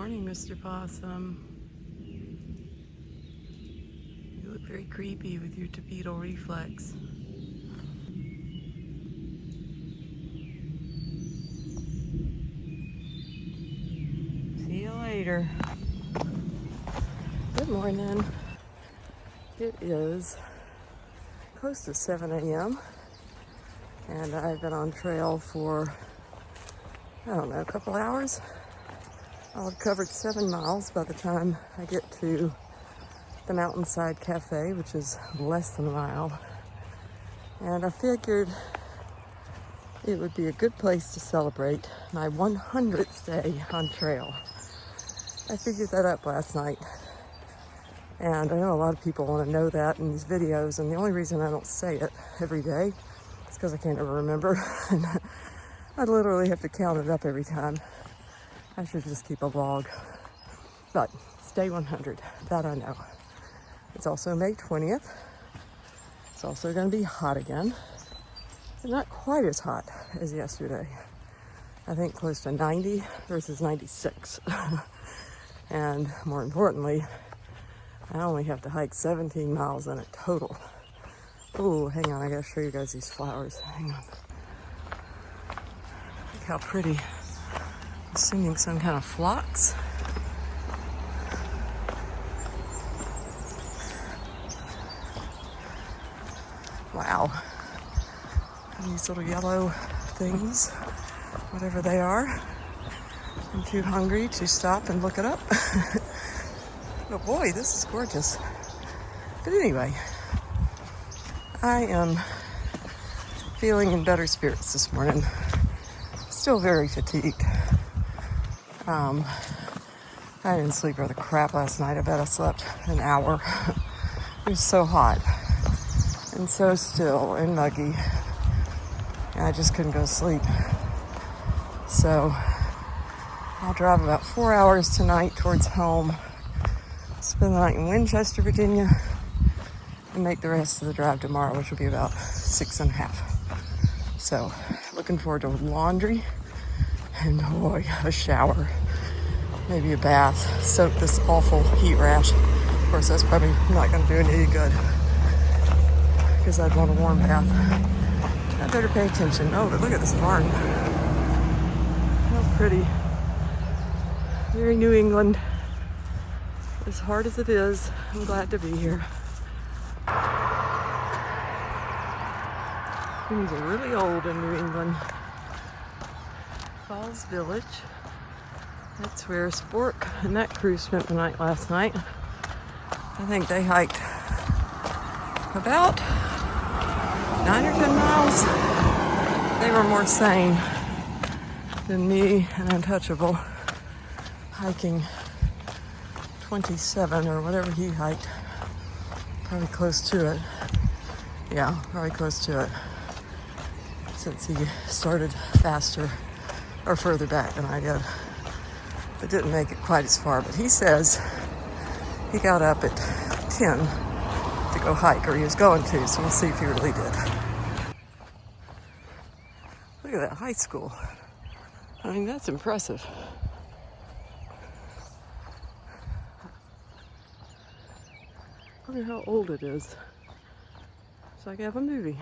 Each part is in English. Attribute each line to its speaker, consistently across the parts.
Speaker 1: morning, Mr. Possum. You look very creepy with your tapetal reflex. See you later. Good morning. It is close to 7 a.m. and I've been on trail for, I don't know, a couple hours. I'll have covered 7 miles by the time I get to the Mountainside Cafe, which is less than a mile. And I figured it would be a good place to celebrate my 100th day on trail. I figured that up last night. And I know a lot of people want to know that in these videos, and the only reason I don't say it every day is because I can't ever remember. And I literally have to count it up every time. I should just keep a log. But it's day 100, that I know. It's also May 20th. It's also going to be hot again. But not quite as hot as yesterday. I think close to 90 versus 96. And more importantly, I only have to hike 17 miles in it total. Oh, hang on, I gotta show you guys these flowers. Hang on. Look how pretty. I'm assuming some kind of phlox. Wow. These little yellow things, whatever they are. I'm too hungry to stop and look it up. But boy, this is gorgeous. But anyway, I am feeling in better spirits this morning. Still very fatigued. I didn't sleep worth a crap last night. I bet I slept an hour. It was so hot and so still and muggy. And I just couldn't go to sleep. So I'll drive about 4 hours tonight towards home, spend the night in Winchester, Virginia, and make the rest of the drive tomorrow, which will be about 6.5. So looking forward to laundry and boy, a shower, maybe a bath, soak this awful heat rash. Of course, that's probably not going to do any good because I'd want a warm bath. I better pay attention. Oh, but look at this barn. How pretty. Very New England. As hard as it is, I'm glad to be here. Things are really old in New England. Falls Village. That's where Brook and that crew spent the night last night. I think they hiked about 9 or 10 miles. They were more sane than me and Untouchable, hiking 27 or whatever he hiked. Probably close to it. Yeah, probably close to it. Since he started faster or further back than I did. But didn't make it quite as far. But he says he got up at 10 to go hike, or he was going to, so we'll see if he really did. Look at that high school. I mean, that's impressive. Look at how old it is. It's like I have a movie.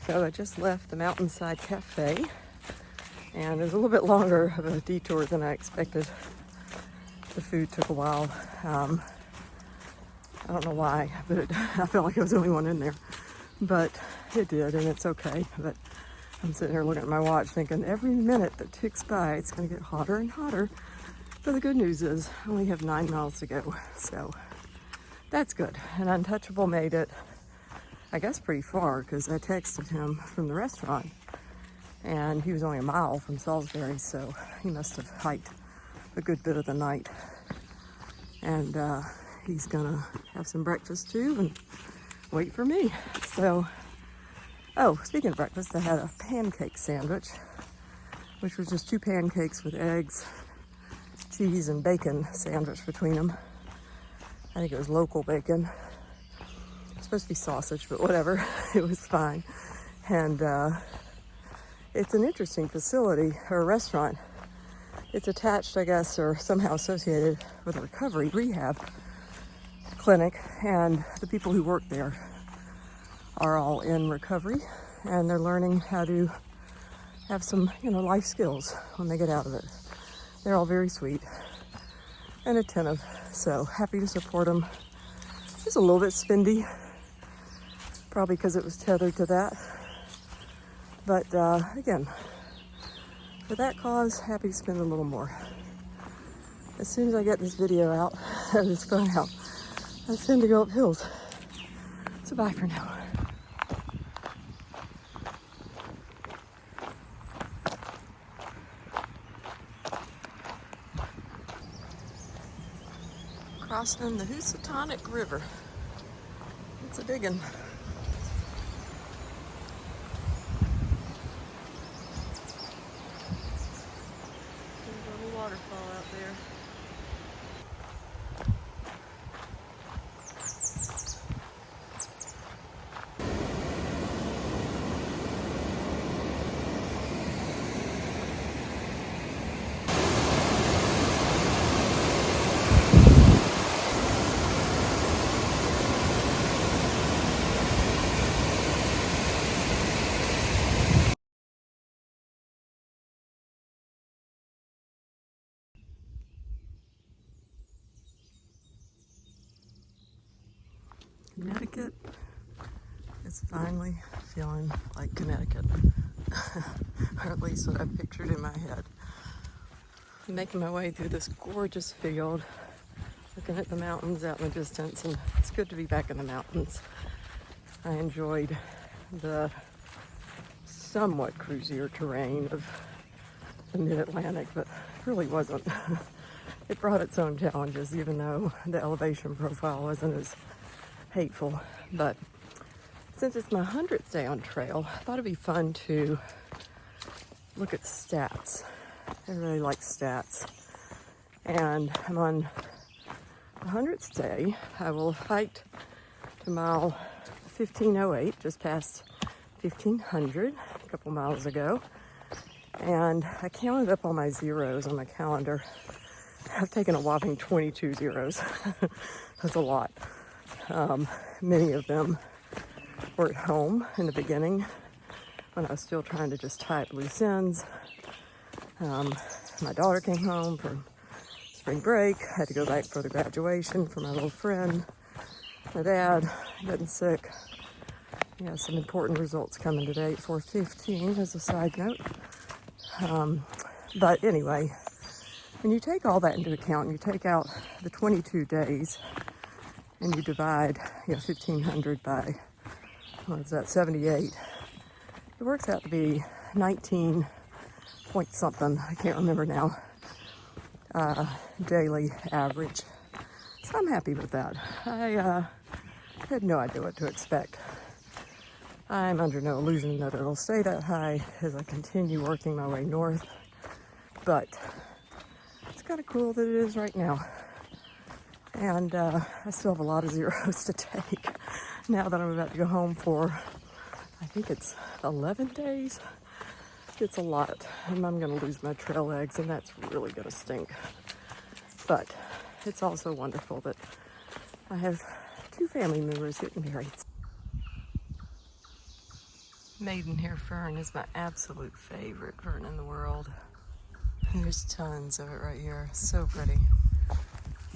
Speaker 1: So I just left the Mountainside Cafe, and it was a little bit longer of a detour than I expected. The food took a while. I don't know why, but I felt like I was the only one in there. But it did, and it's okay. But I'm sitting here looking at my watch thinking every minute that ticks by, it's going to get hotter and hotter. But the good news is I only have 9 miles to go, so that's good. And Untouchable made it, I guess, pretty far, because I texted him from the restaurant, and he was only a mile from Salisbury, so he must have hiked a good bit of the night. And he's gonna have some breakfast too and wait for me. So, oh, speaking of breakfast, I had a pancake sandwich which was just 2 pancakes with eggs, cheese, and bacon sandwiched between them. I think it was local bacon. It's supposed to be sausage, but whatever. It was fine. And it's an interesting facility, or a restaurant. It's attached, I guess, or somehow associated with a recovery rehab clinic, and the people who work there are all in recovery, and they're learning how to have some, life skills when they get out of it. They're all very sweet and attentive, so happy to support them. Just a little bit spendy, probably because it was tethered to that. But again, for that cause, happy to spend a little more. As soon as I get this video out, this phone out, I tend to go up hills. So bye for now. Crossing the Housatonic River. It's a big one. Waterfall out there. Connecticut is finally feeling like Connecticut, or at least what I pictured in my head. I'm making my way through this gorgeous field, looking at the mountains out in the distance, and it's good to be back in the mountains. I enjoyed the somewhat cruisier terrain of the mid-Atlantic, but it really wasn't. It brought its own challenges, even though the elevation profile wasn't as hateful. But since it's my 100th day on trail, I thought it'd be fun to look at stats. I really like stats. And I'm on the 100th day. I will have hiked to mile 1508, just past 1500 a couple miles ago. And I counted up all my zeros on my calendar. I've taken a whopping 22 zeros. That's a lot. Many of them were at home in the beginning when I was still trying to just tie up loose ends. My daughter came home from spring break. I had to go back for the graduation for my little friend. My dad getting sick. Yeah, some important results coming today at 4:15 as a side note. But anyway, when you take all that into account and you take out the 22 days and you divide 1,500 by, what is that, 78, it works out to be 19 point something, I can't remember now, daily average. So I'm happy with that. I had no idea what to expect. I'm under no illusion that it'll stay that high as I continue working my way north, but it's kind of cool that it is right now. And I still have a lot of zeros to take now that I'm about to go home for, I think it's 11 days. It's a lot, and I'm going to lose my trail legs, and that's really going to stink. But it's also wonderful that I have 2 family members getting married. Maidenhair fern is my absolute favorite fern in the world. There's tons of it right here. So pretty.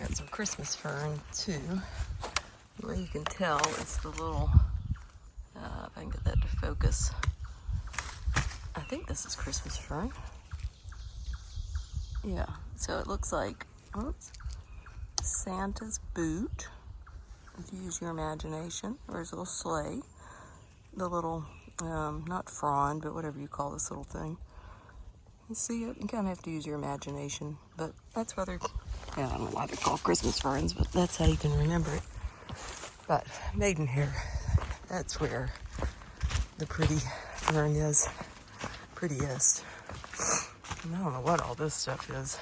Speaker 1: Got some Christmas fern too. Well, you can tell it's the little, if I can get that to focus. I think this is Christmas fern. Yeah, so it looks like, Santa's boot, if you use your imagination, or his little sleigh. The little, not frond, but whatever you call this little thing. You see it? You kind of have to use your imagination, but that's why they're, I don't know why they're called Christmas ferns, but that's how you can remember it. But maidenhair, that's where the pretty fern is. prettiest. And I don't know what all this stuff is.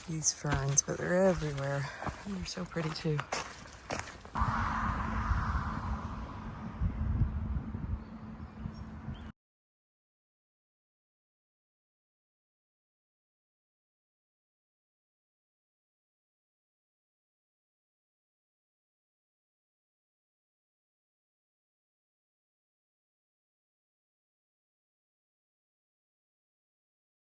Speaker 1: These ferns, but they're everywhere. And they're so pretty too.